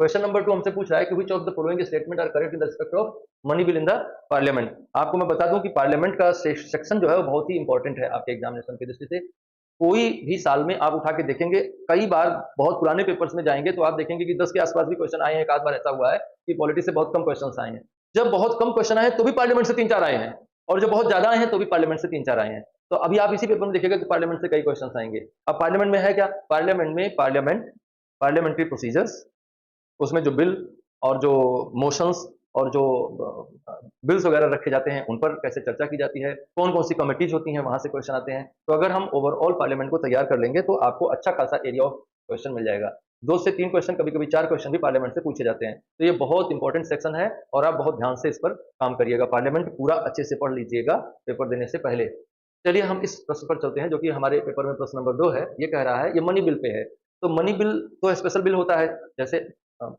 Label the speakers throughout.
Speaker 1: Question number 2 हमसे पूछ रहा है कि which of the following statement are correct in the respect of money bill in the parliament. आपको मैं बता दूं कि पार्लियामेंट का सेक्शन जो है वो बहुत ही इंपॉर्टेंट है आपके एग्जामिनेशन की दृष्टि से। कोई भी साल में आप उठा के देखेंगे, कई बार बहुत पुराने पेपर्स में जाएंगे तो आप देखेंगे कि 10 के आसपास भी क्वेश्चन आए हैं। एक आध बार ऐसा हुआ है कि पॉलिटी से बहुत कम क्वेश्चन आए हैं। जब बहुत कम क्वेश्चन आए तो भी पार्लियामेंट से 3-4 आए हैं, और जब बहुत ज्यादा आए हैं तो भी पार्लियामेंट से 3-4 आए हैं। तो अभी आप इसी पेपर में देखिएगा कि पार्लियामेंट से कई क्वेश्चन आएंगे। अब पार्लियामेंट में है क्या, पार्लियामेंट में पार्लियामेंट्री प्रोसीजर्स, उसमें जो बिल और जो मोशंस और जो बिल्स वगैरह रखे जाते हैं उन पर कैसे चर्चा की जाती है, कौन कौन सी कमिटीज होती हैं, वहां से क्वेश्चन आते हैं। तो अगर हम ओवरऑल पार्लियामेंट को तैयार कर लेंगे तो आपको अच्छा खासा एरिया ऑफ क्वेश्चन मिल जाएगा। 2 से 3 क्वेश्चन, कभी कभी 4 क्वेश्चन भी पार्लियामेंट से पूछे जाते हैं। तो ये बहुत इंपॉर्टेंट सेक्शन है और आप बहुत ध्यान से इस पर काम करिएगा। पार्लियामेंट पूरा अच्छे से पढ़ लीजिएगा पेपर देने से पहले। चलिए हम इस प्रश्न पर चलते हैं जो कि हमारे पेपर में प्रश्न नंबर 2 है। ये कह रहा है, ये मनी बिल पे है। तो मनी बिल तो स्पेशल बिल होता है। जैसे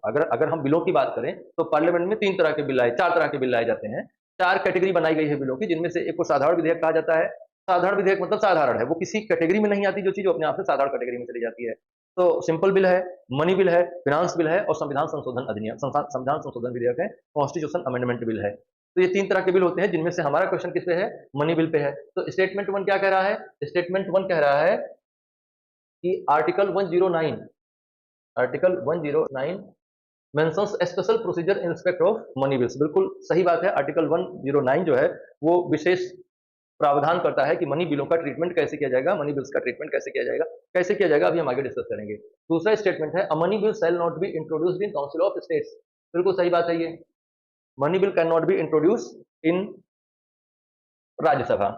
Speaker 1: अगर अगर हम बिलों की बात करें तो पार्लियामेंट में 3 तरह के बिल आए, 4 तरह के बिल लाए जाते हैं। 4 कैटेगरी बनाई गई है बिलों की, जिनमें से एक को साधारण विधेयक कहा जाता है। साधारण विधेयक मतलब साधारण है, वो किसी कैटेगरी में नहीं आती, जो चीज अपने आप से साधारण कैटेगरी में चली जाती है। तो सिंपल बिल है, मनी बिल है, फिनांस बिल है और संविधान संशोधन अधिनियम, संविधान संशोधन विधेयक है, कॉन्स्टिट्यूशन अमेंडमेंट बिल है। तो ये 3 तरह के बिल होते हैं, जिनमें से हमारा क्वेश्चन किस पे है, मनी बिल पे है। तो स्टेटमेंट 1 क्या कह रहा है, स्टेटमेंट 1 कह रहा है कि article 109 mentions special procedure in respect of money bills. बिल्कुल सही बात है। आर्टिकल 109 जो है वो विशेष प्रावधान करता है कि मनी बिलों का ट्रीटमेंट कैसे किया जाएगा, मनी बिल्स का ट्रीटमेंट कैसे किया जाएगा, कैसे किया जाएगा अभी हम आगे डिस्कस करेंगे। दूसरा स्टेटमेंट है, अ money bill shall not be introduced in council of states. बिल्कुल सही बात है। ये money bill can not be introduce in Rajya Sabha.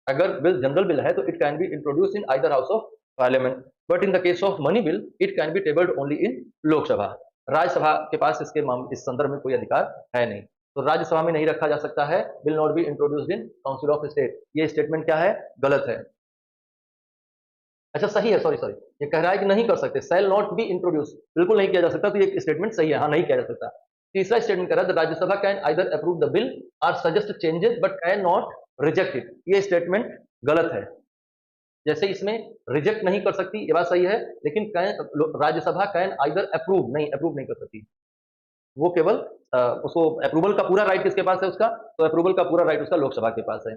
Speaker 1: अगर बिल जनरल बिल है तो it can be introduce in either house of parliament, but in the case of money bill it can be tabled only in Lok Sabha. Rajya Sabha के पास इस संदर्भ में कोई अधिकार है नहीं, तो राज्यसभा में नहीं रखा जा सकता है। Bill not be introduced in council of state, ये स्टेटमेंट क्या है, गलत है। अच्छा सही है, सॉरी सॉरी, ये कह रहा है कि नहीं कर सकते, सेल नॉट बी इंट्रोड्यूस, बिल्कुल नहीं किया जा सकता। तो ये स्टेटमेंट सही है, हाँ नहीं किया जा सकता। तीसरा स्टेटमेंट कह रहा है, Rajya Sabha can either approve the bill or suggest changes but can not reject it, ये स्टेटमेंट गलत है। जैसे इसमें रिजेक्ट नहीं कर सकती, ये बात सही है, लेकिन राज्यसभा कैन आइदर अप्रूव नहीं कर सकती। वो केवल उसको अप्रूवल का पूरा राइट किसके पास है उसका, तो अप्रूवल का पूरा राइट उसका लोकसभा के पास है।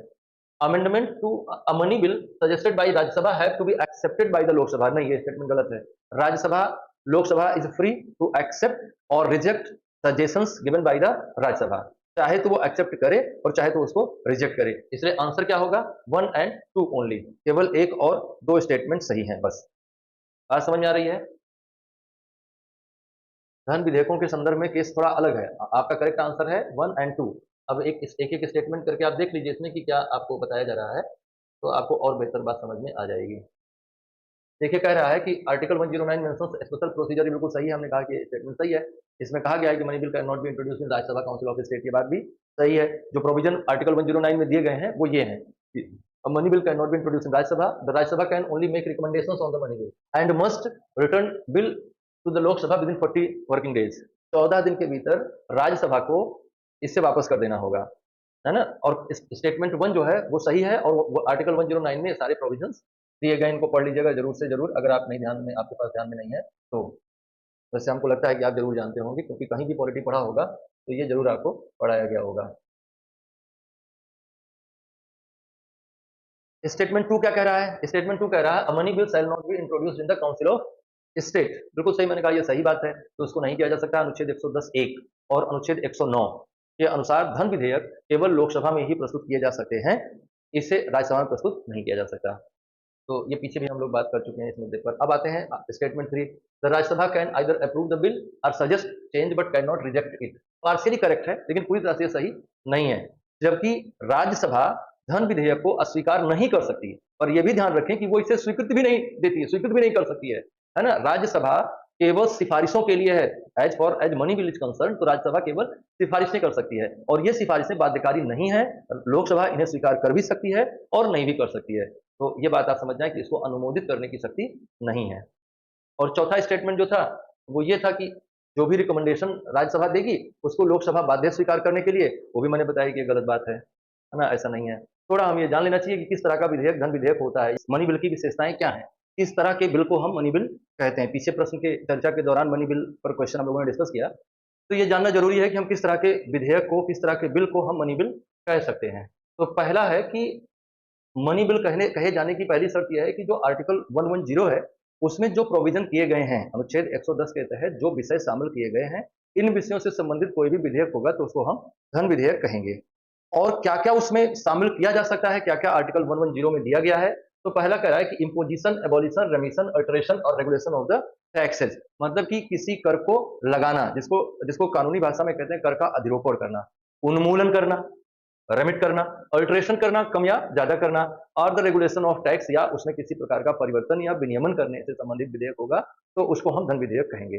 Speaker 1: Amendment to a money bill suggested by Rajya Sabha have to be accepted by the Lok Sabha, नहीं ये स्टेटमेंट गलत है। Rajya Sabha, Lok Sabha is free to accept or reject suggestions given by the Rajya Sabha, चाहे तो वो एक्सेप्ट करे और चाहे तो उसको रिजेक्ट करे। इसलिए आंसर क्या होगा, 1 और 2 ओनली, केवल 1 और 2 स्टेटमेंट सही हैं बस। बात समझ में आ रही है। धन विधेयकों के संदर्भ में केस थोड़ा अलग है। आपका करेक्ट आंसर है 1 और 2। अब एक एक स्टेटमेंट करके आप देख लीजिए इसमें कि क्या आपको बताया जा रहा है, तो आपको और बेहतर बात समझ में आ जाएगी। देखिए कह रहा है कि आर्टिकल 109 मेंशंस स्पेशल प्रोसीजर, बिल्कुल सही है, हमने कहा कि स्टेटमेंट सही है। इसमें कहा गया है कि money bill can not be introduce in Rajya Sabha council of state, की बात भी सही है। जो प्रोविजन आर्टिकल 109 में दिए गए हैं वो ये हैं, money bill can not be introduce in Rajya Sabha, the Rajya Sabha can only make recommendations on the money bill and must return bill to the Lok Sabha within 40 working days. 14 दिन के भीतर राज्यसभा को इससे वापस कर देना होगा, है ना। और स्टेटमेंट 1 जो है वो सही है, और आर्टिकल 109 में सारे प्रोविजंस दिए गए, इनको पढ़ लीजिएगा जरूर से जरूर, अगर आप नहीं ध्यान में, आपके पास ध्यान में नहीं है तो। वैसे हमको लगता है कि आप जरूर जानते होंगे, क्योंकि कहीं भी पॉलिटी पढ़ा होगा तो ये जरूर आपको पढ़ाया गया होगा। स्टेटमेंट 2 क्या कह रहा है, स्टेटमेंट 2 कह रहा है, अ money bill shall not be introduced in the council of state. बिल्कुल सही, मैंने कहा ये सही बात है, तो उसको नहीं किया जा सकता। अनुच्छेद 110(1) और अनुच्छेद 109 के अनुसार धन विधेयक केवल लोकसभा में ही प्रस्तुत किए जा सकते हैं, इसे राज्यसभा में प्रस्तुत नहीं किया जा सकता। तो ये पीछे भी हम लोग बात कर चुके हैं इस मुद्दे पर। अब आते हैं statement 3, the Rajya Sabha can either approve the bill or suggest change but can not reject it. Partially correct है, लेकिन पूरी तरह से सही नहीं है। जबकि राज्यसभा धन विधेयक को अस्वीकार नहीं कर सकती, और यह भी ध्यान रखें कि वो इसे स्वीकृति भी नहीं देती है, स्वीकृत भी नहीं कर सकती है ना। राज्यसभा केवल सिफारिशों के लिए है, as money bill is concern, तो राज्यसभा केवल सिफारिशें कर सकती है, और ये सिफारिशें बाध्यकारी नहीं है। लोकसभा इन्हें स्वीकार कर भी सकती है और नहीं भी कर सकती है। तो ये बात आप समझ जाए कि इसको अनुमोदित करने की शक्ति नहीं है। और चौथा स्टेटमेंट जो था वो ये था कि जो भी रिकमेंडेशन राज्यसभा देगी उसको लोकसभा बाध्य स्वीकार करने के लिए, वो भी मैंने बताया कि ये गलत बात है ना, ऐसा नहीं है। थोड़ा हम ये जान लेना चाहिए कि किस तरह का विधेयक धन विधेयक होता है, मनी बिल की विशेषताएं क्या है, किस तरह के बिल को हम मनी बिल कहते हैं। पीछे प्रश्न के चर्चा के दौरान मनी बिल पर क्वेश्चन हम लोगों ने डिस्कस किया। तो ये जानना ज़रूरी है कि हम किस तरह के विधेयक को, किस तरह के बिल को हम मनी बिल कह सकते हैं। तो पहला है कि मनी बिल कहे जाने की पहली शर्त यह है कि जो आर्टिकल 110 है, उसमें जो प्रोविज़न किए गए हैं, अनुच्छेद 110 के तहत जो विषय शामिल किए गए हैं, इन विषयों से संबंधित कोई भी विधेयक होगा तो उसको हम धन विधेयक कहेंगे। और क्या-क्या उसमें शामिल किया जा सकता है, क्या-क्या आर्टिकल 110 में दिया गया है? तो पहला कह रहा है कि इम्पोजिशन, एबॉलिशन, रेमिशन, अल्टरेशन और रेगुलेशन ऑफ द टैक्सेस, मतलब कि किसी कर को लगाना, जिसको जिसको कानूनी भाषा में कहते हैं कर का अधिरोपण करना, उन्मूलन करना, रेमिट करना, अल्टरेशन करना, कम या ज़्यादा करना, और द रेगुलेशन ऑफ टैक्स या उसमें किसी प्रकार का परिवर्तन या विनियमन करने से संबंधित विधेयक होगा, तो उसको हम धन विधेयक कहेंगे।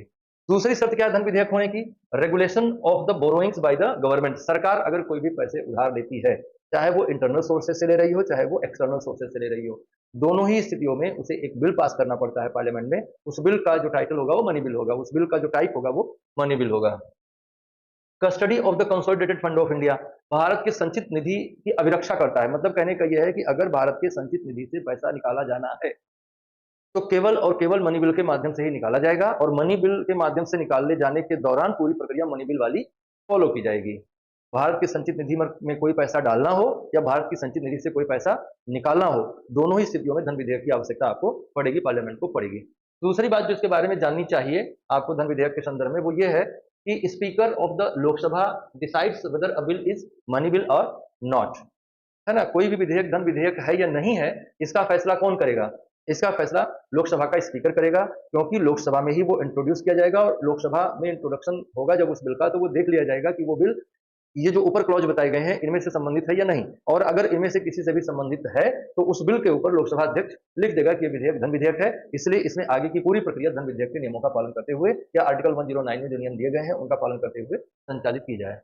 Speaker 1: दूसरी शर्त क्या है धन विधेयक होने की? Regulation of the borrowings by the government. सरकार अगर कोई भी पैसे उधार लेती है, चाहे वो इंटरनल सोर्सेज से ले रही हो, चाहे वो एक्सटर्नल सोर्सेज से ले रही हो, दोनों ही स्थितियों में उसे एक बिल पास करना पड़ता है पार्लियामेंट में। उस बिल का जो टाइटल होगा वो मनी बिल होगा, उस बिल का जो टाइप होगा वो मनी बिल होगा। Custody of the consolidated fund of India, Bharat के संचित निधि की अभिरक्षा करता है। मतलब कहने का यह है कि अगर भारत के संचित निधि से पैसा निकाला जाना है, तो केवल और केवल मनी बिल के माध्यम से ही निकाला जाएगा, और मनी बिल के माध्यम से निकाले जाने के दौरान पूरी प्रक्रिया मनी बिल वाली फॉलो की जाएगी। भारत की संचित निधि में कोई पैसा डालना हो या भारत की संचित निधि से कोई पैसा निकालना हो, दोनों ही स्थितियों में धन विधेयक की आवश्यकता आपको पड़ेगी, पार्लियामेंट को पड़ेगी। दूसरी बात जो इसके बारे में जाननी चाहिए आपको धन विधेयक के संदर्भ में, वो ये है कि speaker of the Lok Sabha decides whether a bill is money bill और नॉट। है ना? कोई भी विधेयक धन विधेयक है या नहीं है, इसका फैसला कौन करेगा? इसका फैसला लोकसभा का स्पीकर करेगा, क्योंकि लोकसभा में ही वो इंट्रोड्यूस किया जाएगा, और लोकसभा में इंट्रोडक्शन होगा जब उस बिल का, तो वो देख लिया जाएगा कि वो बिल, ये जो ऊपर क्लॉज बताए गए हैं, इनमें से संबंधित है या नहीं। और अगर इनमें से किसी से भी संबंधित है, तो उस बिल के ऊपर लोकसभा अध्यक्ष लिख देगा कि ये विधेयक धन विधेयक है। इसलिए इसमें आगे की पूरी प्रक्रिया धन विधेयक के नियमों का पालन करते हुए या आर्टिकल 109 में जो नियम दिए गए हैं, उनका पालन करते हुए संचालित की जाए।